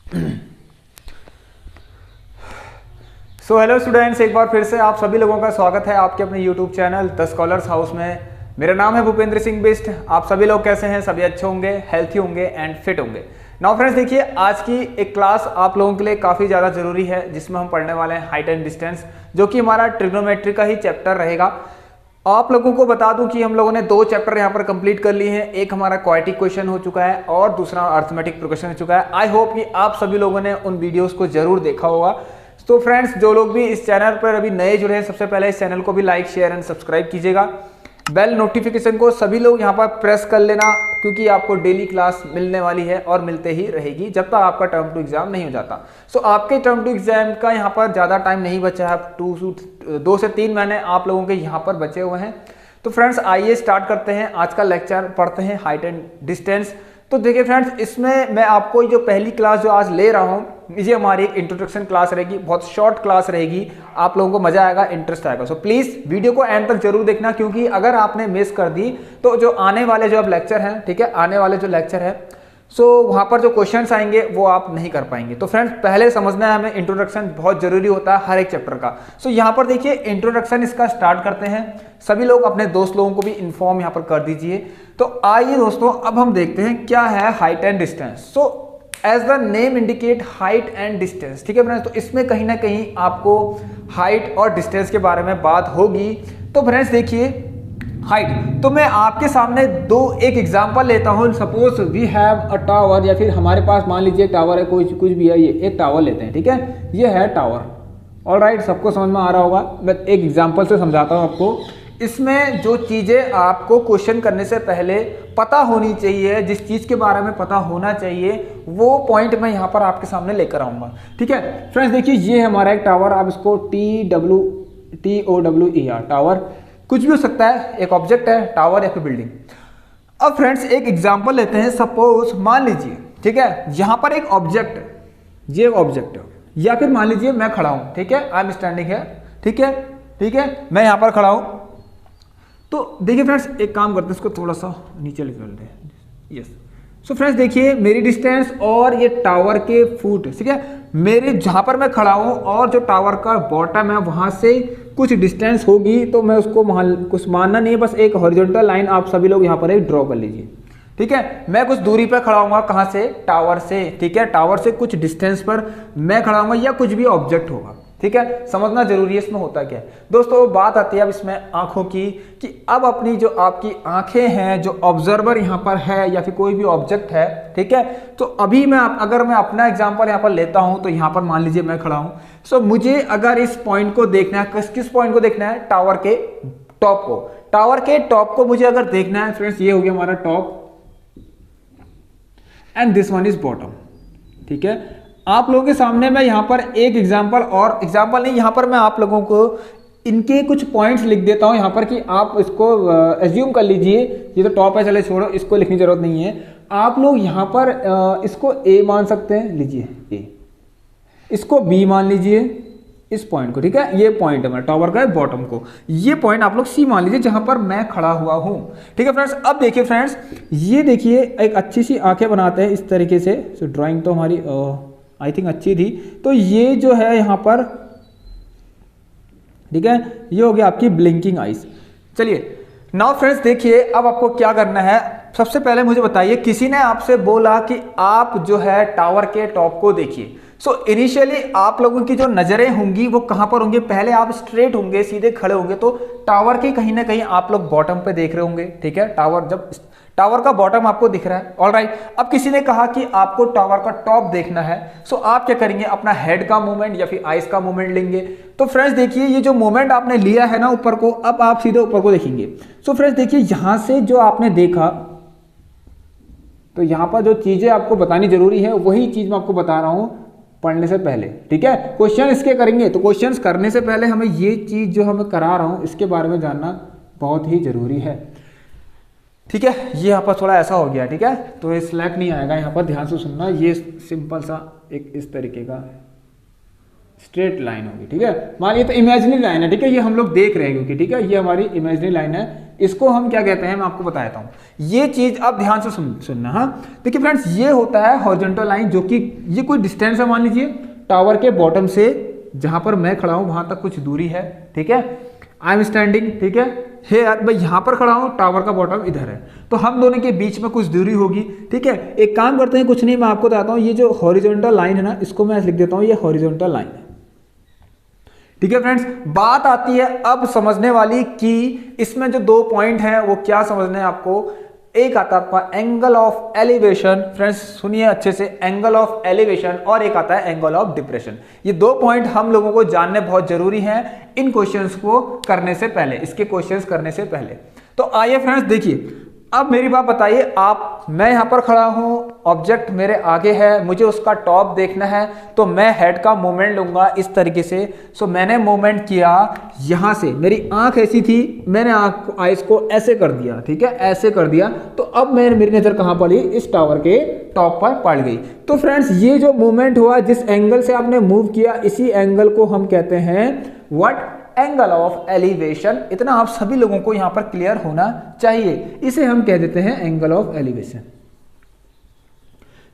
So hello students, एक बार फिर से आप सभी लोगों का स्वागत है आपके अपने YouTube channel the scholars house में। मेरा नाम है भूपेंद्र सिंह बिष्ट। आप सभी लोग कैसे हैं? सभी अच्छे होंगे, हेल्थी होंगे एंड फिट होंगे। नाउ फ्रेंड्स, देखिए आज की एक क्लास आप लोगों के लिए काफ़ी ज़्यादा ज़रूरी है, जिसमें हम पढ़ने वाले हैं हाइट एंड डिस्टेंस, जो कि हमारा ट्रिग्नोमेट्री का ही चैप्टर रहेगा। आप लोगों को बता दूं कि हम लोगों ने 2 चैप्टर यहाँ पर कंप्लीट कर लिए हैं। एक हमारा क्वाड्रेटिक क्वेश्चन हो चुका है और दूसरा अर्थमेटिक प्रोग्रेशन हो चुका है। आई होप कि आप सभी लोगों ने उन वीडियोस को जरूर देखा होगा। तो फ्रेंड्स, जो लोग भी इस चैनल पर अभी नए जुड़े हैं, सबसे पहले इस चैनल को भी लाइक, शेयर एंड सब्सक्राइब कीजिएगा। बेल नोटिफिकेशन को सभी लोग यहाँ पर प्रेस कर लेना, क्योंकि आपको डेली क्लास मिलने वाली है और मिलते ही रहेगी जब तक आपका टर्म टू एग्जाम नहीं हो जाता। सो आपके टर्म टू एग्जाम का यहाँ पर ज़्यादा टाइम नहीं बचा है। 2 से 3 महीने आप लोगों के यहाँ पर बचे हुए हैं। तो फ्रेंड्स, आइए स्टार्ट करते हैं आज का लेक्चर, पढ़ते हैं हाइट एंड डिस्टेंस। तो देखिए फ्रेंड्स, इसमें मैं आपको जो पहली क्लास जो आज ले रहा हूँ, ये हमारी एक इंट्रोडक्शन क्लास रहेगी। बहुत शॉर्ट क्लास रहेगी, आप लोगों को मजा आएगा, इंटरेस्ट आएगा। सो प्लीज़ वीडियो को एंड तक जरूर देखना, क्योंकि अगर आपने मिस कर दी तो जो आने वाले जो अब लेक्चर हैं, ठीक है, आने वाले जो लेक्चर है, सो वहाँ पर जो क्वेश्चंस आएंगे वो आप नहीं कर पाएंगे। तो फ्रेंड्स, पहले समझना है हमें, इंट्रोडक्शन बहुत जरूरी होता है हर एक चैप्टर का। सो यहाँ पर देखिए इंट्रोडक्शन इसका स्टार्ट करते हैं। सभी लोग अपने दोस्त लोगों को भी इन्फॉर्म यहाँ पर कर दीजिए। तो आइए दोस्तों, अब हम देखते हैं क्या है height and distance. So as the name indicate height and distance, ठीक है फ्रेंड्स। तो इसमें कहीं ना कहीं आपको हाइट और डिस्टेंस के बारे में बात होगी। तो फ्रेंड्स देखिए, हाइट, तो मैं आपके सामने एक एग्जांपल लेता हूं। Suppose we have a tower, या फिर हमारे पास मान लीजिए टावर है, कुछ भी है, ये एक टावर लेते हैं, ठीक है, ये है टावर। ऑलराइट, सबको समझ में आ रहा होगा। मैं एक एग्जांपल से समझाता हूं आपको। इसमें जो चीज़ें आपको क्वेश्चन करने से पहले पता होनी चाहिए, जिस चीज़ के बारे में पता होना चाहिए, वो पॉइंट मैं यहाँ पर आपके सामने लेकर आऊँगा, ठीक है फ्रेंड्स। देखिए, ये हमारा एक टावर, आप इसको TOWER टावर कुछ भी हो सकता है, एक ऑब्जेक्ट है टावर या फिर बिल्डिंग। अब फ्रेंड्स एक एग्जांपल लेते हैं। सपोज मान लीजिए, ठीक है, यहाँ पर एक ऑब्जेक्ट है, ये ऑब्जेक्ट है, या फिर मान लीजिए मैं खड़ा हूँ, ठीक है, आई एम स्टैंडिंग है, ठीक है, ठीक है, मैं यहाँ पर खड़ा हूँ। तो देखिए फ्रेंड्स, एक काम करते हैं, इसको थोड़ा सा नीचे ले चलते हैं। यस, सो फ्रेंड्स देखिए, मेरी डिस्टेंस और ये टावर के फुट, ठीक है, मेरे जहाँ पर मैं खड़ा हूँ और जो टावर का बॉटम है वहाँ से कुछ डिस्टेंस होगी। तो मैं उसको कुछ मानना नहीं है, बस एक हॉरिजॉन्टल लाइन आप सभी लोग यहाँ पर एक ड्रॉ कर लीजिए, ठीक है। मैं कुछ दूरी पर खड़ा हूँगा, कहाँ से? टावर से, ठीक है, टावर से कुछ डिस्टेंस पर मैं खड़ा हूँगा, या कुछ भी ऑब्जेक्ट होगा, ठीक है। समझना जरूरी है इसमें होता क्या है दोस्तों। बात आती है अब इसमें आंखों की, कि अब अपनी जो आपकी आंखें हैं, जो ऑब्जर्वर यहाँ पर है या फिर कोई भी ऑब्जेक्ट है, ठीक है। तो अभी अगर मैं अपना एग्जांपल यहाँ पर लेता हूँ, तो यहाँ पर मान लीजिए मैं खड़ा हूँ। सो मुझे अगर इस पॉइंट को देखना है, किस पॉइंट को देखना है? टावर के टॉप को। टावर के टॉप को मुझे अगर देखना है फ्रेंड्स, ये हो गया हमारा top and this one is bottom, ठीक है। आप लोगों के सामने मैं यहाँ पर एक एग्जांपल नहीं, यहाँ पर मैं आप लोगों को इनके कुछ पॉइंट्स लिख देता हूँ यहाँ पर, कि आप इसको एज्यूम कर लीजिए। ये तो टॉप है, चले छोड़ो, इसको लिखने की जरूरत नहीं है। आप लोग यहाँ पर इसको ए मान सकते हैं, लीजिए ए, इसको बी मान लीजिए, इस पॉइंट को, ठीक है, ये पॉइंट है मेरा टावर का बॉटम को, ये पॉइंट आप लोग सी मान लीजिए, जहां पर मैं खड़ा हुआ हूं, ठीक है फ्रेंड्स। अब देखिए फ्रेंड्स, ये देखिए एक अच्छी सी आंखें बनाते हैं इस तरीके से। सो ड्राइंग तो हमारी आई थिंक अच्छी थी। तो ये जो है यहाँ पर, ठीक है, ये हो गया आपकी ब्लिंकिंग आइज। चलिए नाउ फ्रेंड्स देखिए, अब आपको क्या करना है। सबसे पहले मुझे बताइए, किसी ने आपसे बोला कि आप जो है टावर के टॉप को देखिए। सो इनिशियली आप लोगों की जो नजरें होंगी वो कहां पर होंगे? पहले आप स्ट्रेट होंगे, सीधे खड़े होंगे, तो टावर के कहीं ना कहीं आप लोग बॉटम पे देख रहे होंगे, ठीक है। टावर का बॉटम आपको दिख रहा है, ऑलराइट। अब किसी ने कहा कि आपको टावर का टॉप देखना है। सो आप क्या करेंगे? अपना हेड का मूवमेंट या फिर आइज का मूवमेंट लेंगे। तो फ्रेंड्स देखिए, ये जो मूवमेंट आपने लिया है ना ऊपर को, अब आप सीधे ऊपर को देखेंगे। सो फ्रेंड्स देखिए, यहां से जो आपने देखा, तो यहां पर जो चीजें आपको बतानी जरूरी है वही चीज मैं आपको बता रहा हूं पढ़ने से पहले, ठीक है। क्वेश्चन इसके करेंगे, तो क्वेश्चंस करने से पहले हमें ये चीज जो हमें करा रहा हूं इसके बारे में जानना बहुत ही जरूरी है, ठीक है। ये यहाँ पर थोड़ा ऐसा हो गया, ठीक है, तो ये स्लैक नहीं आएगा, यहाँ पर ध्यान से सुनना। ये सिंपल सा एक इस तरीके का स्ट्रेट लाइन होगी, ठीक है। मान लीजिए तो इमेजिनरी लाइन है, ठीक है, ये हम लोग देख रहे हैं क्योंकि, ठीक है, ये हमारी इमेजिनरी लाइन है, इसको हम क्या कहते हैं मैं आपको बताता हूँ। ये चीज आप ध्यान से सुनना। हाँ देखिए फ्रेंड्स, ये होता है हॉरिजॉन्टल लाइन, जो कि ये कोई डिस्टेंस है, मान लीजिए टावर के बॉटम से जहां पर मैं खड़ा हूं वहां तक कुछ दूरी है, ठीक है, आई एम स्टैंडिंग, ठीक है, यार मैं यहां पर खड़ा हूं, टावर का बॉटम इधर है, तो हम दोनों के बीच में कुछ दूरी होगी, ठीक है। एक काम करते हैं, कुछ नहीं, मैं आपको बताता हूं, ये जो हॉरिजॉन्टल लाइन है ना, इसको मैं लिख देता हूं, ये हॉरिजॉन्टल लाइन है, ठीक है फ्रेंड्स। बात आती है अब समझने वाली कि इसमें जो दो पॉइंट हैं वो क्या समझने हैं आपको। एक आता है आपका एंगल ऑफ एलिवेशन, फ्रेंड्स सुनिए अच्छे से, एंगल ऑफ एलिवेशन, और एक आता है एंगल ऑफ डिप्रेशन। ये दो पॉइंट हम लोगों को जानने बहुत जरूरी हैं इन क्वेश्चंस को करने से पहले, इसके क्वेश्चंस करने से पहले। तो आइए फ्रेंड्स देखिए, अब मेरी बात बताइए आप, मैं यहां पर खड़ा हूं, ऑब्जेक्ट मेरे आगे है, मुझे उसका टॉप देखना है, तो मैं हेड का मूवमेंट लूंगा इस तरीके से। सो मैंने मूवमेंट किया यहां से, मेरी आंख ऐसी थी, मैंने आइस को ऐसे कर दिया, ठीक है, ऐसे कर दिया, तो अब मेरी नजर कहां पड़ी, इस टावर के टॉप पर पड़ गई। तो फ्रेंड्स ये जो मूवमेंट हुआ, जिस एंगल से आपने मूव किया, इसी एंगल को हम कहते हैं व्हाट, एंगल ऑफ एलिवेशन। इतना आप सभी लोगों को यहां पर क्लियर होना चाहिए, इसे हम कह देते हैं angle of elevation.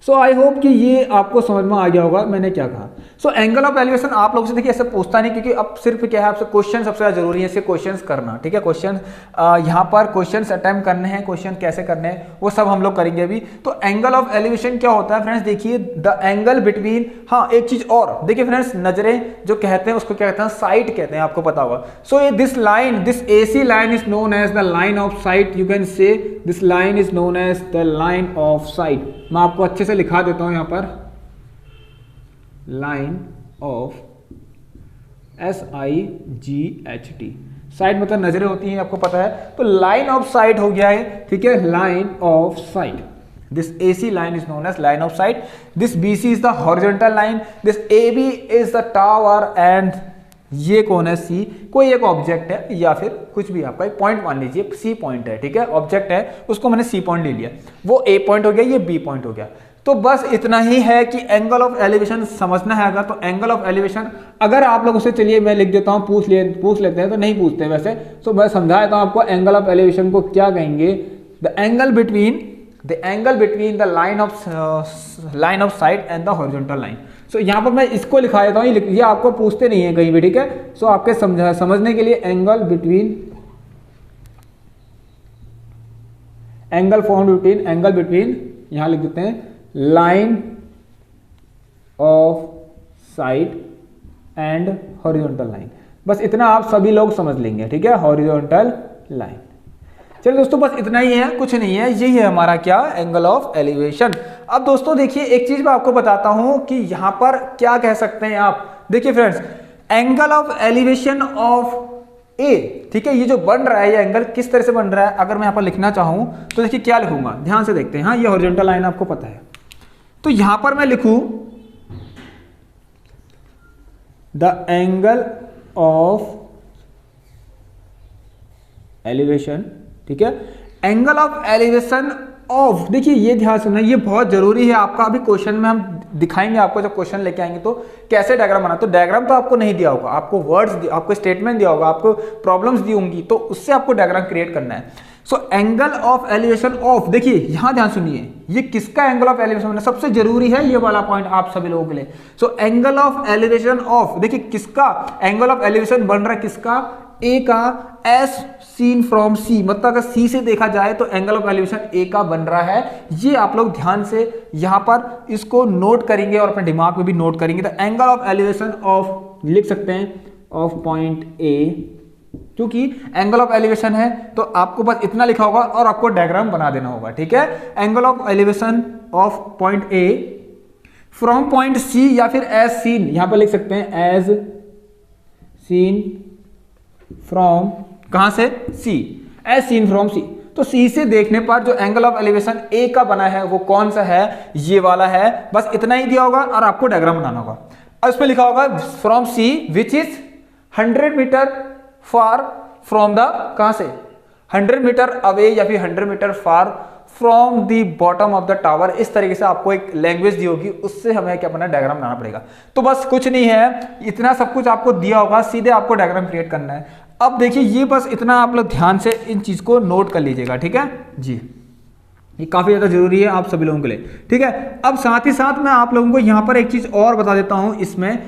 So I hope कि ये आपको समझ में आ गया होगा मैंने क्या कहा। सो एंगल ऑफ एलिवेशन आप लोगों से देखिए ऐसे पूछता नहीं, क्योंकि अब सिर्फ क्या है, आपसे क्वेश्चन सबसे ज्यादा जरूरी है, इससे क्वेश्चंस करना, ठीक है। क्वेश्चन यहाँ पर क्वेश्चंस अटेम्प्ट करने हैं, क्वेश्चन कैसे करने हैं वो सब हम लोग करेंगे अभी। तो एंगल ऑफ एलिवेशन क्या होता है फ्रेंड्स, देखिए द एंगल बिटवीन, हाँ एक चीज और देखिए फ्रेंड्स, नजरें जो कहते हैं उसको क्या कहते हैं, साइट कहते हैं, आपको पता होगा। So this line, this AC line is known as the line of sight, you can say this line is known as the line of sight. मैं आपको अच्छे से लिखा देता हूं यहां पर, लाइन ऑफ SIGHT, साइट मतलब नजरें होती हैं, आपको पता है, तो लाइन ऑफ साइट हो गया है, ठीक है, line of site. This AC line is known as line of sight. This BC is the horizontal line. This AB is the tower and ये कौन है, C, कोई एक ऑब्जेक्ट है या फिर कुछ भी, आपका एक पॉइंट मान लीजिए C पॉइंट है, ठीक है, ऑब्जेक्ट है, उसको मैंने C पॉइंट ले लिया, वो A पॉइंट हो गया, ये B पॉइंट हो गया। तो बस इतना ही है कि एंगल ऑफ एलिवेशन समझना है। अगर तो एंगल ऑफ एलिवेशन अगर आप लोगों से, चलिए मैं लिख देता हूं, पूछ लेते हैं, तो नहीं पूछते वैसे, तो मैं समझा देता हूं आपको एंगल ऑफ एलिवेशन को क्या कहेंगे, the angle between the line of sight and the horizontal line. So यहां पर मैं इसको लिखा देता हूं, ये आपको पूछते नहीं है कहीं भी, ठीक है। सो आपके समझने के लिए एंगल बिटवीन यहां लिख देते हैं line of sight and horizontal line. बस इतना आप सभी लोग समझ लेंगे, ठीक है, हॉरिजॉन्टल लाइन। चलिए दोस्तों बस इतना ही है, कुछ नहीं है, यही है हमारा क्या, एंगल ऑफ एलिवेशन। अब दोस्तों देखिए एक चीज मैं आपको बताता हूं कि यहां पर क्या कह सकते हैं आप। देखिए friends, angle of elevation of A, ठीक है, ये जो बन रहा है ये एंगल किस तरह से बन रहा है, अगर मैं यहां पर लिखना चाहूं तो देखिए क्या लिखूंगा, ध्यान से देखते हैं। हाँ ये हॉरिजॉन्टल लाइन आपको पता है, तो यहां पर मैं लिखूं द एंगल ऑफ एलिवेशन, ठीक है, एंगल ऑफ एलिवेशन ऑफ, देखिए ये ध्यान सुनना, ये बहुत जरूरी है आपका। अभी क्वेश्चन में हम दिखाएंगे आपको, जब क्वेश्चन लेके आएंगे तो कैसे डायग्राम बना, तो डायग्राम तो आपको नहीं दिया होगा, आपको वर्ड्स, आपको स्टेटमेंट दिया होगा, आपको प्रॉब्लम्स दी होंगी, तो उससे आपको डायग्राम क्रिएट करना है। So angle of elevation of, देखिए यहां ध्यान सुनिए, ये किसका एंगल ऑफ एलिवेशन बनना सबसे जरूरी है, ये वाला पॉइंट आप सभी लोगों के लिए। सो एंगल ऑफ एलिवेशन ऑफ, देखिए किसका एंगल ऑफ एलिवेशन बन रहा है, किसका, ए का, एस सीन फ्रॉम सी, मतलब अगर सी से देखा जाए तो एंगल ऑफ एलिवेशन ए का बन रहा है। ये आप लोग ध्यान से यहां पर इसको नोट करेंगे और अपने दिमाग में भी नोट करेंगे। तो एंगल ऑफ एलिवेशन ऑफ लिख सकते हैं ऑफ पॉइंट ए, क्योंकि एंगल ऑफ एलिवेशन है तो आपको बस इतना लिखा होगा और आपको डायग्राम बना देना होगा, ठीक है। Angle of elevation of point A from point C या फिर एज सीन, यहां पर लिख सकते हैं एज सीन फ्रॉम, कहां से, सी, एज सीन फ्रॉम सी। तो सी से देखने पर जो एंगल ऑफ एलिवेशन ए का बना है वो कौन सा है, ये वाला है। बस इतना ही दिया होगा और आपको डायग्राम बनाना होगा। और इस पे लिखा होगा from C which is 100 meter far from the, कहां से, 100 मीटर अवे या फिर 100 meter far from the bottom of the tower. इस तरीके से आपको एक लैंग्वेज दी होगी, उससे हमें क्या करना है, डायग्राम बनाना पड़ेगा। तो बस कुछ नहीं है, इतना सब कुछ आपको दिया होगा, सीधे आपको डायग्राम क्रिएट करना है। अब देखिए ये बस इतना आप लोग ध्यान से इन चीज को नोट कर लीजिएगा, ठीक है जी, ये काफी ज्यादा जरूरी है आप सभी लोगों के लिए, ठीक है। अब साथ ही साथ मैं आप लोगों को यहां पर एक चीज और बता देता हूं इसमें,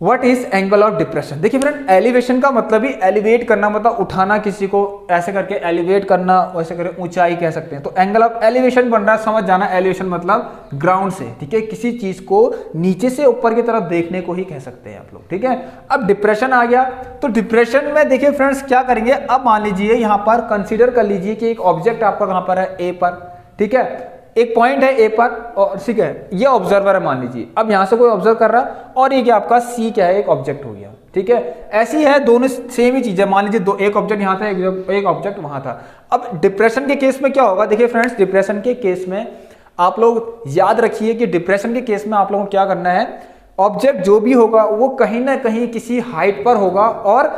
what is angle of depression. देखिए फ्रेंड, एलिवेशन का मतलब ही एलिवेट करना, मतलब उठाना किसी को ऐसे करके एलिवेट करना, वैसे करके ऊंचाई कह सकते हैं। तो एंगल ऑफ एलिवेशन बन रहा है, समझ जाना, एलिवेशन मतलब ग्राउंड से, ठीक है, किसी चीज को नीचे से ऊपर की तरफ देखने को ही कह सकते हैं आप लोग, ठीक है। अब डिप्रेशन आ गया, तो डिप्रेशन में देखिए फ्रेंड्स क्या करेंगे, अब मान लीजिए यहां पर कंसिडर कर लीजिए कि एक ऑब्जेक्ट आपका कहां पर है, ए पर, ठीक है, एक पॉइंट है ए पर, और ठीक है ये ऑब्जर्वर है मान लीजिए, अब यहां से कोई ऑब्जर्व कर रहा है, और ये क्या आपका सी क्या है, एक ऑब्जेक्ट हो गया, ठीक है। ऐसी है, दोनों सेम ही चीज है, मान लीजिए दो, एक ऑब्जेक्ट यहां था, एक ऑब्जेक्ट वहां था। अब डिप्रेशन के केस में क्या होगा, देखिए फ्रेंड्स, डिप्रेशन के केस में आप लोग याद रखिए कि डिप्रेशन के केस में आप लोगों को क्या करना है, ऑब्जेक्ट जो भी होगा वो कहीं ना कहीं किसी हाइट पर होगा और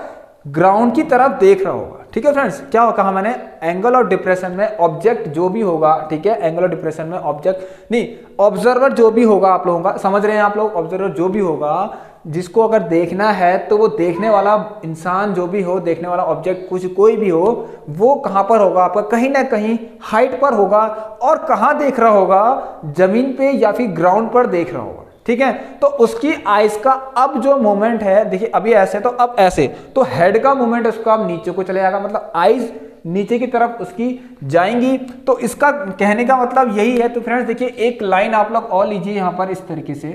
ग्राउंड की तरफ देख रहा होगा, ठीक है फ्रेंड्स। क्या कहा मैंने, एंगल ऑफ डिप्रेशन में ऑब्जेक्ट जो भी होगा, ठीक है, एंगल ऑफ डिप्रेशन में ऑब्जेक्ट नहीं, ऑब्जर्वर जो भी होगा आप लोगों का, समझ रहे हैं आप लोग, ऑब्जर्वर जो भी होगा जिसको अगर देखना है, तो वो देखने वाला इंसान जो भी हो, देखने वाला ऑब्जेक्ट कुछ कोई भी हो, वो कहां पर होगा आपका, कहीं ना कहीं हाइट पर होगा, और कहां देख रहा होगा, जमीन पे या फिर ग्राउंड पर देख रहा होगा, ठीक है। तो उसकी आइज का अब जो मूवमेंट है, देखिए अभी ऐसे तो अब ऐसे, तो हेड का मूवमेंट उसका अब नीचे को चले जाएगा, मतलब आइज नीचे की तरफ उसकी जाएंगी। तो इसका कहने का मतलब यही है। तो फ्रेंड्स देखिए एक लाइन आप लोग और लीजिए यहां पर इस तरीके से,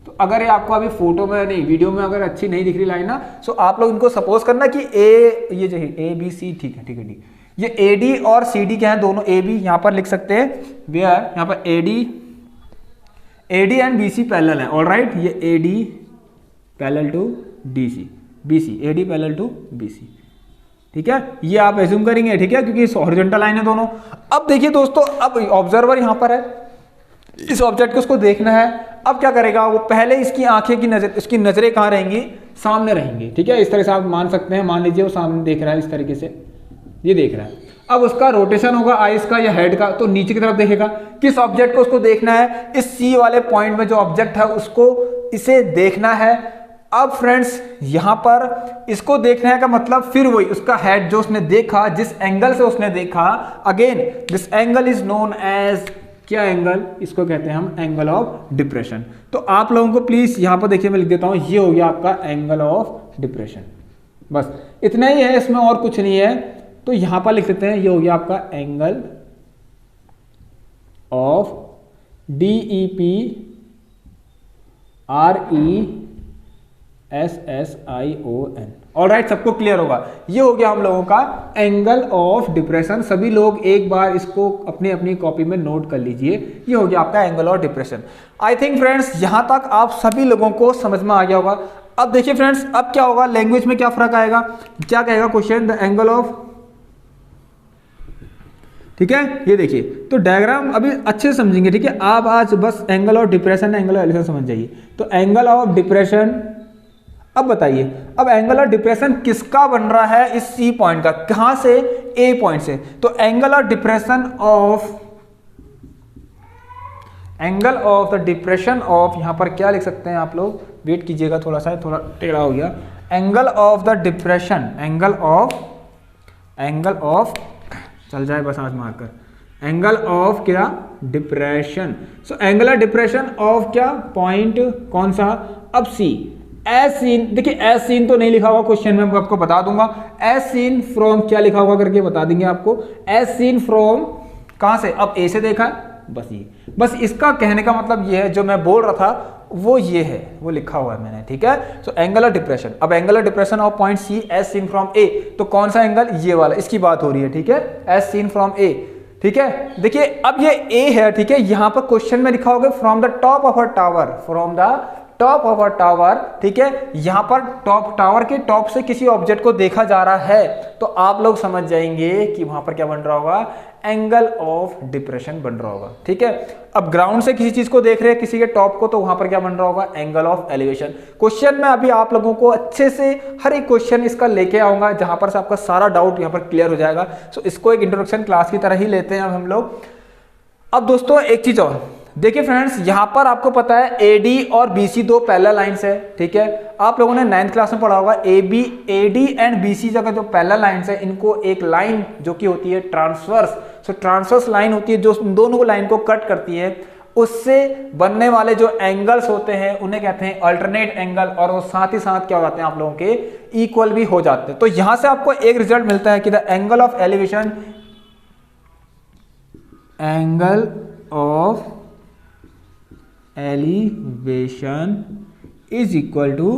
तो अगर ये आपको अभी फोटो में नहीं, वीडियो में अगर अच्छी नहीं दिख रही लाइन ना, तो आप लोग इनको सपोज करना कि ये जो है ए बी सी, ठीक है ठीक है ठीक, ये ए डी और सी डी क्या है, दोनों ए बी यहां पर लिख सकते हैं, वेयर यहां पर AD एंड BC पैरेलल है, ऑल राइट, ये AD parallel to DC, BC AD parallel to BC, ठीक है, ये आप एज्यूम करेंगे, ठीक है, क्योंकि हॉरिजॉन्टल लाइन है दोनों। अब देखिए दोस्तों, अब ऑब्जर्वर यहां पर है, इस ऑब्जेक्ट को उसको देखना है, अब क्या करेगा वो, पहले इसकी आंखें की नजर, इसकी नजरें कहां रहेंगी, सामने रहेंगी, ठीक है, इस तरह से आप मान सकते हैं, मान लीजिए वो सामने देख रहा है, इस तरीके से ये देख रहा है। अब उसका रोटेशन होगा आइस का या हेड का, तो नीचे की तरफ देखेगा, किस ऑब्जेक्ट को उसको देखना है, इस सी वाले पॉइंट में जो ऑब्जेक्ट है उसको इसे देखना है। अब फ्रेंड्स यहां पर इसको देखना है का मतलब फिर वही उसका हेड जो उसने देखा, जिस एंगल से उसने देखा, again this angle is known as क्या एंगल, इसको कहते हैं हम एंगल ऑफ डिप्रेशन। तो आप लोगों को प्लीज यहां पर देखिए मैं लिख देता हूं, ये हो गया आपका एंगल ऑफ डिप्रेशन, बस इतना ही है, इसमें और कुछ नहीं है। तो यहां पर लिख देते हैं, ये हो गया आपका एंगल ऑफ DEPRESSION, ऑलराइट, सबको क्लियर होगा। ये हो गया हम लोगों का एंगल ऑफ डिप्रेशन। सभी लोग एक बार इसको अपनी अपनी कॉपी में नोट कर लीजिए, ये हो गया आपका angle of depression. I think friends यहां तक आप सभी लोगों को समझ में आ गया होगा। अब देखिए फ्रेंड्स, अब क्या होगा, लैंग्वेज में क्या फर्क आएगा, क्या कहेगा क्वेश्चन, द एंगल ऑफ, ठीक है, ये देखिए, तो डायग्राम अभी अच्छे से समझेंगे, ठीक है, आप आज बस angle of depression, angle of elevation समझ जाइए। तो एंगल ऑफ डिप्रेशन, अब बताइए, अब एंगल ऑफ डिप्रेशन किसका बन रहा है, इस सी पॉइंट का, कहां से, ए पॉइंट से। तो angle of depression of, angle of the depression of, यहां पर क्या लिख सकते हैं आप लोग, वेट कीजिएगा थोड़ा सा, थोड़ा टेढ़ा हो गया, angle of the depression, angle of चल जाए बस आज मारकर, एंगल ऑफ क्या, depression. So angle of depression of क्या, पॉइंट कौन सा, अब सी, एज सीन, देखिए एज सीन तो नहीं लिखा हुआ क्वेश्चन में, मैं आपको बता दूंगा, एज सीन फ्रॉम क्या लिखा होगा करके बता देंगे आपको, एज सीन फ्रॉम कहां से, अब ए से देखा है, बस ये, बस इसका कहने का मतलब ये है, जो मैं बोल रहा था वो ये है, वो लिखा हुआ है मैंने, ठीक है। सो एंगल ऑफ डिप्रेशन, अब angle of depression of point C as seen from A, तो कौन सा एंगल, ये वाला, इसकी बात हो रही है, ठीक है, एज सीन फ्रॉम ए, ठीक है। देखिए अब ये ए है, ठीक है, यहां पर क्वेश्चन में लिखा होगा from the top of a tower, from the top of a tower, ठीक है, यहां पर टॉप, टावर के टॉप से किसी ऑब्जेक्ट को देखा जा रहा है, तो आप लोग समझ जाएंगे कि वहां पर क्या बन रहा होगा, एंगल ऑफ डिप्रेशन बन रहा होगा, ठीक है। अब ग्राउंड से किसी चीज को देख रहे हैं, किसी के टॉप को, तो वहां पर क्या बन रहा होगा, एंगल ऑफ एलिवेशन। क्वेश्चन में अभी आप लोगों को अच्छे से हर एक क्वेश्चन इसका लेके आऊंगा, जहां पर से आपका सारा डाउट यहां पर क्लियर हो जाएगा। सो इसको एक इंट्रोडक्शन क्लास की तरह ही लेते हैं अब हम लोग। अब दोस्तों एक चीज और, देखिए फ्रेंड्स, यहाँ पर आपको पता है AD और BC दो पैरेलल लाइंस है, ठीक है। आप लोगों ने 9th क्लास में पढ़ा होगा AD एंड BC जगह जो पैरेलल लाइंस है, इनको एक लाइन जो कि होती है ट्रांसवर्स, सो ट्रांसवर्स लाइन होती है जो दोनों को लाइन को कट करती है, उससे बनने वाले जो एंगल्स होते हैं उन्हें कहते हैं अल्टरनेट एंगल, और वो साथ ही साथ क्या हो जाते हैं आप लोगों के इक्वल भी हो जाते हैं। तो यहां से आपको एक रिजल्ट मिलता है कि the angle of elevation is equal to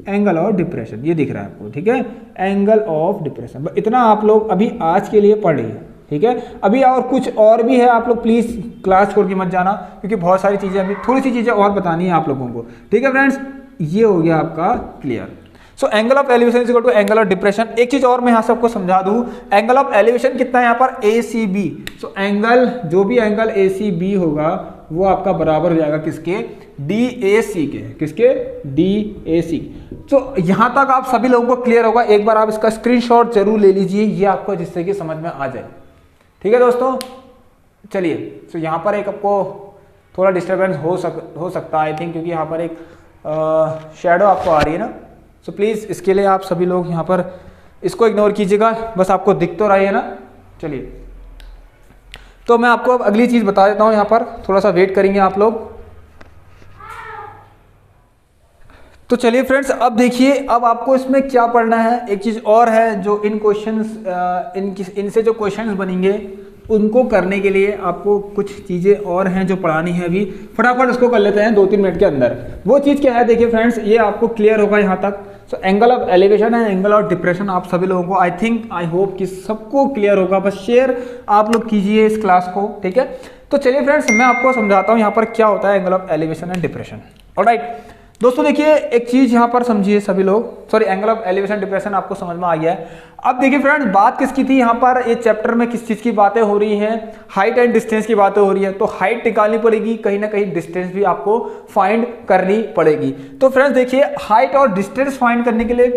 angle of depression. ये दिख रहा है आपको, ठीक है, एंगल ऑफ डिप्रेशन। इतना आप लोग अभी आज के लिए पढ़ लीजिए, ठीक है। अभी और कुछ और भी है, आप लोग प्लीज क्लास छोड़ के मत जाना, क्योंकि बहुत सारी चीजें अभी थोड़ी सी चीजें और बतानी है आप लोगों को, ठीक है फ्रेंड्स। ये हो गया आपका clear. So angle of elevation is equal to angle of depression. एक चीज और मैं यहाँ से आपको समझा दूं, एंगल ऑफ एलिवेशन कितना है यहाँ पर ACB। सो एंगल, जो भी एंगल ACB होगा वो आपका बराबर हो जाएगा किसके, DAC के, किसके, DAC। तो यहाँ तक आप सभी लोगों को क्लियर होगा। एक बार आप इसका स्क्रीनशॉट जरूर ले लीजिए, ये आपको जिससे कि समझ में आ जाए, ठीक है दोस्तों। चलिए, तो यहाँ पर एक आपको थोड़ा डिस्टर्बेंस हो सकता है आई थिंक, क्योंकि यहाँ पर एक शैडो आपको आ रही है ना। सो प्लीज़ इसके लिए आप सभी लोग यहाँ पर इसको इग्नोर कीजिएगा, बस आपको दिख तो रहा है ना। चलिए, तो मैं आपको अब अगली चीज़ बता देता हूँ, यहाँ पर थोड़ा सा वेट करेंगे आप लोग। तो चलिए फ्रेंड्स, अब देखिए, अब आपको इसमें क्या पढ़ना है। एक चीज़ और है जो इन क्वेश्चंस इनसे जो क्वेश्चंस बनेंगे उनको करने के लिए आपको कुछ चीज़ें और हैं जो पढ़ानी है। अभी फटाफट इसको कर लेते हैं 2-3 मिनट के अंदर। वो चीज़ क्या है, देखिए फ्रेंड्स, ये आपको क्लियर होगा यहाँ तक। सो angle of elevation and angle of depression आप सभी लोगों को आई थिंक, आई होप कि सबको क्लियर होगा। बस शेयर आप लोग कीजिए इस क्लास को, ठीक है। तो चलिए फ्रेंड्स, मैं आपको समझाता हूँ यहाँ पर क्या होता है angle of elevation and depression. Alright दोस्तों, देखिए एक चीज यहाँ पर समझिए सभी लोग, sorry, angle of elevation depression आपको समझ में आ गया है। अब देखिए फ्रेंड्स, बात किसकी थी यहाँ पर, ये चैप्टर में किस चीज की बातें हो रही हैं, हाइट एंड डिस्टेंस की बातें हो रही है। तो हाइट निकालनी पड़ेगी, कहीं ना कहीं डिस्टेंस भी आपको फाइंड करनी पड़ेगी। तो फ्रेंड्स देखिए, हाइट और डिस्टेंस फाइंड करने के लिए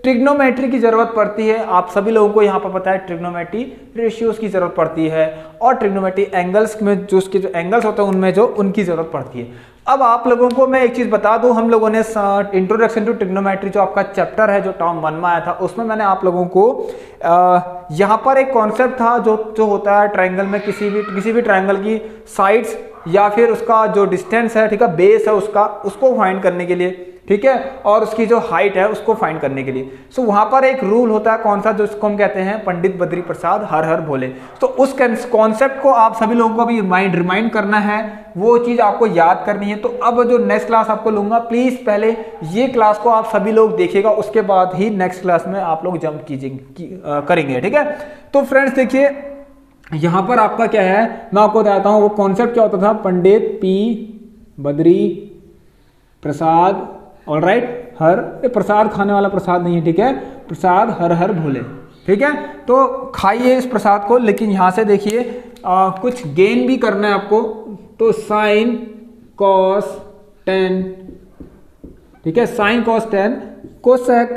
ट्रिग्नोमेट्री की जरूरत पड़ती है। आप सभी लोगों को यहाँ पर पता है ट्रिग्नोमेट्री रेशियोज की जरूरत पड़ती है, और ट्रिग्नोमेट्री एंगल्स में जो उसके जो एंगल्स होते हैं उनमें जो उनकी जरूरत पड़ती है। अब आप लोगों को मैं एक चीज बता दूं, हम लोगों ने इंट्रोडक्शन टू ट्रिग्नोमेट्री जो आपका चैप्टर है जो टर्म 1 में आया था, उसमें मैंने आप लोगों को यहाँ पर एक कॉन्सेप्ट था जो होता है ट्रायंगल में, किसी भी ट्रायंगल की साइड्स या फिर उसका जो डिस्टेंस है, ठीक है, बेस है उसको फाइंड करने के लिए, ठीक है, और उसकी जो हाइट है उसको फाइंड करने के लिए। सो वहां पर एक रूल होता है, कौन सा, जो इसको हम कहते हैं पंडित बद्री प्रसाद हर हर भोले। तो उस कॉन्सेप्ट को आप सभी लोगों को अभी रिमाइंड करना है, वो चीज आपको याद करनी है। तो अब जो नेक्स्ट क्लास आपको लूंगा, प्लीज पहले ये क्लास को आप सभी लोग देखिएगा, उसके बाद ही नेक्स्ट क्लास में आप लोग जंप करेंगे, ठीक है। तो फ्रेंड्स देखिए, यहां पर आपका क्या है, मैं आपको बताता हूं वो कॉन्सेप्ट क्या होता था, पंडित P बद्री प्रसाद, ऑलराइट, हर प्रसाद खाने वाला प्रसाद नहीं है, ठीक है, प्रसाद हर हर भोले, ठीक है। तो खाइए इस प्रसाद को, लेकिन यहां से देखिए कुछ गेन भी करना है आपको। तो साइन कॉस 10, ठीक है, sine cos 10, cosec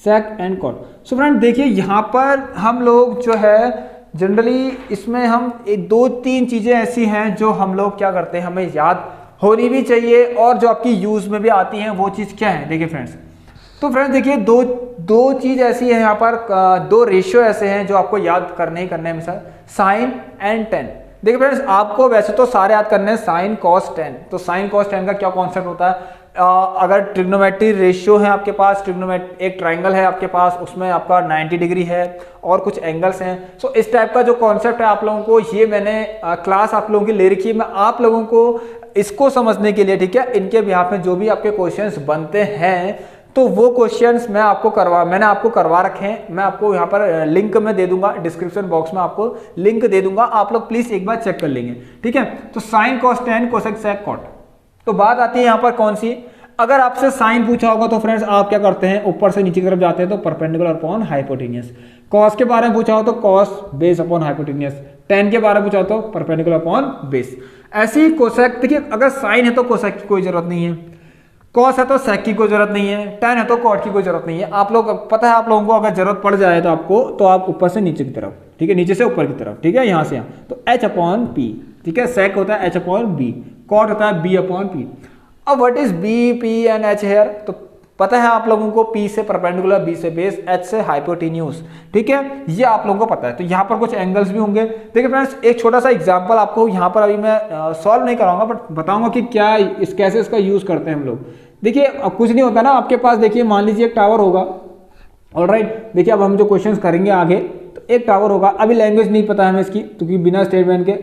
sec and cot. So friend देखिए, यहां पर हम लोग जो है जनरली इसमें हम 2-3 चीजें ऐसी हैं जो हम लोग क्या करते हैं, हमें याद होनी भी चाहिए, और जो आपकी यूज में भी आती हैं वो चीज क्या है। देखिए फ्रेंड्स, तो फ्रेंड्स देखिए, दो चीज ऐसी है यहाँ पर, 2 रेशियो ऐसे हैं जो आपको याद करने ही करने हैं, साइन एंड टेन। देखिए फ्रेंड्स, आपको वैसे तो सारे याद करने हैं, साइन कॉस 10। तो साइन कॉस 10 का क्या कॉन्सेप्ट होता है, अगर ट्रिग्नोमेट्री रेशियो है आपके पास, एक ट्राइंगल है आपके पास, उसमें आपका 90 डिग्री है और कुछ एंगल्स हैं। सो इस टाइप का जो कॉन्सेप्ट है आप लोगों को, ये मैंने क्लास आप लोगों की ले रखी है, मैं आप लोगों को इसको समझने के लिए, ठीक है, इनके बिहाफ में जो भी आपके क्वेश्चंस बनते हैं, तो वो क्वेश्चंस मैंने आपको करवा रखे हैं। मैं आपको यहाँ पर लिंक में दे दूंगा, डिस्क्रिप्शन बॉक्स में आपको लिंक दे दूंगा, आप लोग प्लीज एक बार चेक कर लेंगे, ठीक है। तो sine cos 10 cosec sec cot. तो बात आती है यहाँ पर कौन सी, अगर आपसे साइन पूछा होगा तो फ्रेंड्स आप क्या करते हैं, ऊपर से नीचे की तरफ जाते हैं, तो परपेंडिकुलर अपॉन हाइपोटेन्यूस। कॉस के बारे में पूछा हो तो cos base upon hypotenuse. Ten के बारे में पूछा हो तो परपेंडिकुलर अपॉन बेस। ऐसी कोसेक, देखिए अगर साइन है तो कोसेक की कोई जरूरत नहीं है, कॉस है तो सेक की कोई जरूरत नहीं है, टेन है तो कॉट की कोई जरूरत नहीं है। आप लोग पता है, आप लोगों को अगर जरूरत पड़ जाए तो आप ऊपर से नीचे की तरफ, ठीक है, नीचे से ऊपर की तरफ, ठीक है, यहाँ से यहाँ, तो h अपॉन पी, ठीक है, सेक होता है H/B, कॉट होता है B/P। अब what is B, P and H here, तो पता है आप लोगों को P से परपेंडिकुलर, B से बेस, H से हाइपोटेन्यूज, ठीक है, ये आप लोगों को पता है। तो यहाँ पर कुछ एंगल्स भी होंगे। देखिए फ्रेंड्स, एक छोटा सा एग्जांपल आपको यहाँ पर अभी मैं सॉल्व नहीं कराऊंगा, बट बताऊंगा कि क्या कैसे इसका यूज करते हैं हम लोग। देखिए अब कुछ नहीं होता ना, आपके पास देखिए मान लीजिए एक टावर होगा, ऑलराइट। देखिए अब हम जो क्वेश्चंस करेंगे आगे, तो एक टावर होगा, अभी लैंग्वेज नहीं पता है हमें इसकी, क्योंकि बिना स्टेटमेंट के,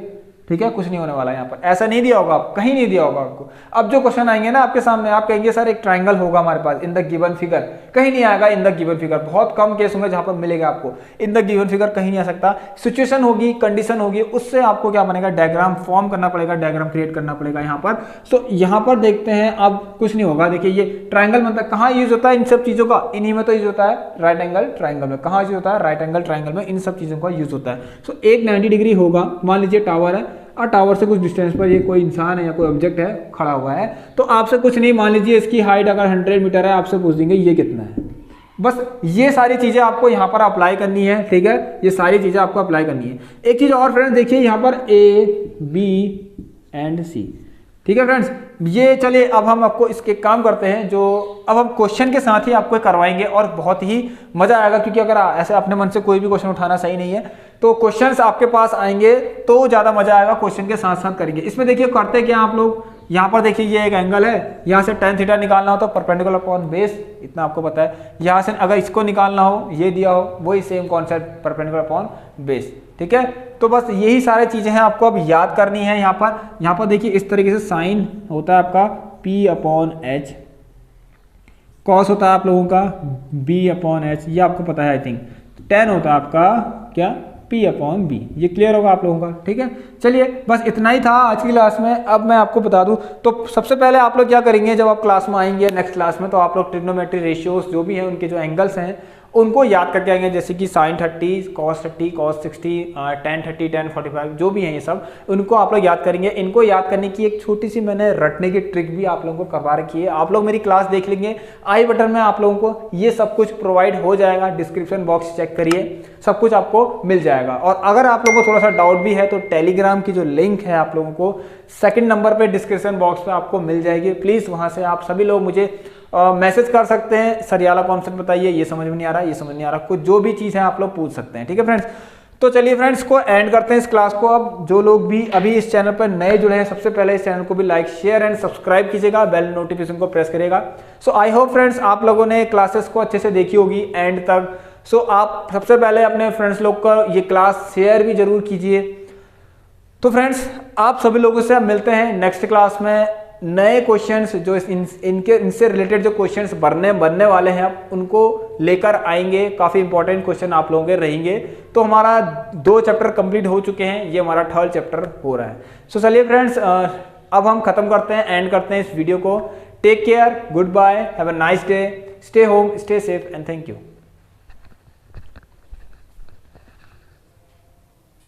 ठीक है, कुछ नहीं होने वाला है यहाँ पर, ऐसा नहीं दिया होगा, कहीं नहीं दिया होगा आपको। अब जो क्वेश्चन आएंगे ना आपके सामने, आप कहेंगे सर एक ट्रायंगल होगा हमारे पास इन द गिवन फिगर, कहीं नहीं आएगा इन द गिवन फिगर। बहुत कम केस होंगे जहां पर मिलेगा आपको इन द गिवन फिगर, कहीं नहीं आ सकता। सिचुएशन होगी, कंडीशन होगी, उससे आपको क्या बनेगा, डायग्राम फॉर्म करना पड़ेगा, डायग्राम क्रिएट करना पड़ेगा यहाँ पर। तो यहाँ पर देखते हैं, अब कुछ नहीं होगा। देखिए ये ट्रायंगल मतलब कहाँ यूज होता है, इन सब चीजों का, इन्हीं में तो यूज होता है, राइट एंगल ट्रायंगल में। कहाँ यूज होता है, राइट एंगल ट्रायंगल में, इन सब चीजों का यूज होता है। सो एक 90 डिग्री होगा, मान लीजिए टावर है, और टावर से कुछ डिस्टेंस पर ये कोई इंसान है या कोई ऑब्जेक्ट है खड़ा हुआ है, तो आपसे कुछ नहीं, मान लीजिए इसकी हाइट अगर 100 मीटर है, आपसे पूछ देंगे ये कितना है। बस ये सारी चीजें आपको यहाँ पर अप्लाई करनी है, ठीक है, ये सारी चीजें आपको अप्लाई करनी है। एक चीज और फ्रेंड्स, देखिए यहाँ पर A, B एंड C, ठीक है फ्रेंड्स। ये चलिए अब हम आपको इसके काम करते हैं, जो अब हम क्वेश्चन के साथ ही आपको करवाएंगे, और बहुत ही मजा आएगा, क्योंकि अगर ऐसे अपने मन से कोई भी क्वेश्चन उठाना सही नहीं है, तो क्वेश्चंस आपके पास आएंगे तो ज्यादा मजा आएगा, क्वेश्चन के साथ साथ करेंगे। इसमें देखिए करते क्या आप लोग, यहाँ पर देखिए ये एक एंगल है, यहाँ से tan थीटा निकालना हो तो परपेंडिकुलर अपॉन बेस, इतना आपको पता है। यहाँ से अगर इसको निकालना हो, ये दिया हो, वही same concept, perpendicular upon base, ठीक है। तो बस यही सारी चीजें हैं आपको अब याद करनी है। यहाँ पर देखिए इस तरीके से साइन होता है आपका P/H, कॉस होता है आप लोगों का B/H, ये आपको पता है आई थिंक। tan होता है आपका क्या, P/B, ये क्लियर होगा आप लोगों का, ठीक है। चलिए बस इतना ही था आज की क्लास में। अब मैं आपको बता दूं, तो सबसे पहले आप लोग क्या करेंगे, जब आप क्लास में आएंगे नेक्स्ट क्लास में, तो आप लोग ट्रिग्नोमेट्री रेशियोज जो भी हैं, उनके जो एंगल्स हैं उनको याद करके आएंगे, जैसे कि sin 30, cos 30, cos 60, tan 30, tan 45, जो भी हैं ये सब, उनको आप लोग याद करेंगे। इनको याद करने की एक छोटी सी मैंने रटने की ट्रिक भी आप लोगों को करवा रखी है। आप लोग मेरी क्लास देख लेंगे, आई बटन में आप लोगों को ये सब कुछ प्रोवाइड हो जाएगा, डिस्क्रिप्शन बॉक्स चेक करिए, सब कुछ आपको मिल जाएगा। और अगर आप लोगों को थोड़ा सा डाउट भी है, तो टेलीग्राम की जो लिंक है आप लोगों को सेकंड नंबर पे डिस्क्रिप्शन बॉक्स पे आपको मिल जाएगी। प्लीज वहां से आप सभी लोग मुझे मैसेज कर सकते हैं, सर ये वाला कॉन्सेप्ट बताइए, ये समझ में नहीं आ रहा, ये समझ नहीं आ रहा, कुछ जो भी चीज है आप लोग पूछ सकते हैं, ठीक है फ्रेंड्स। तो चलिए फ्रेंड्स को एंड करते हैं इस क्लास को। अब जो लोग भी अभी इस चैनल पर नए जुड़े हैं, सबसे पहले इस चैनल को भी लाइक, शेयर एंड सब्सक्राइब कीजिएगा, बेल नोटिफिकेशन को प्रेस करिएगा। सो आई होप फ्रेंड्स आप लोगों ने क्लासेस को अच्छे से देखी होगी एंड तक। सो आप सबसे पहले अपने फ्रेंड्स लोग को ये क्लास शेयर भी जरूर कीजिए। तो फ्रेंड्स आप सभी लोगों से अब मिलते हैं नेक्स्ट क्लास में। नए क्वेश्चंस जो इनसे रिलेटेड जो क्वेश्चंस बनने वाले हैं, आप उनको लेकर आएंगे। काफ़ी इंपॉर्टेंट क्वेश्चन आप लोगों के रहेंगे। तो हमारा 2 चैप्टर कंप्लीट हो चुके हैं, ये हमारा 3rd चैप्टर हो रहा है। सो चलिए फ्रेंड्स अब हम खत्म करते हैं, एंड करते हैं इस वीडियो को। Take care, good bye, have a nice day, stay home, stay safe and thank you.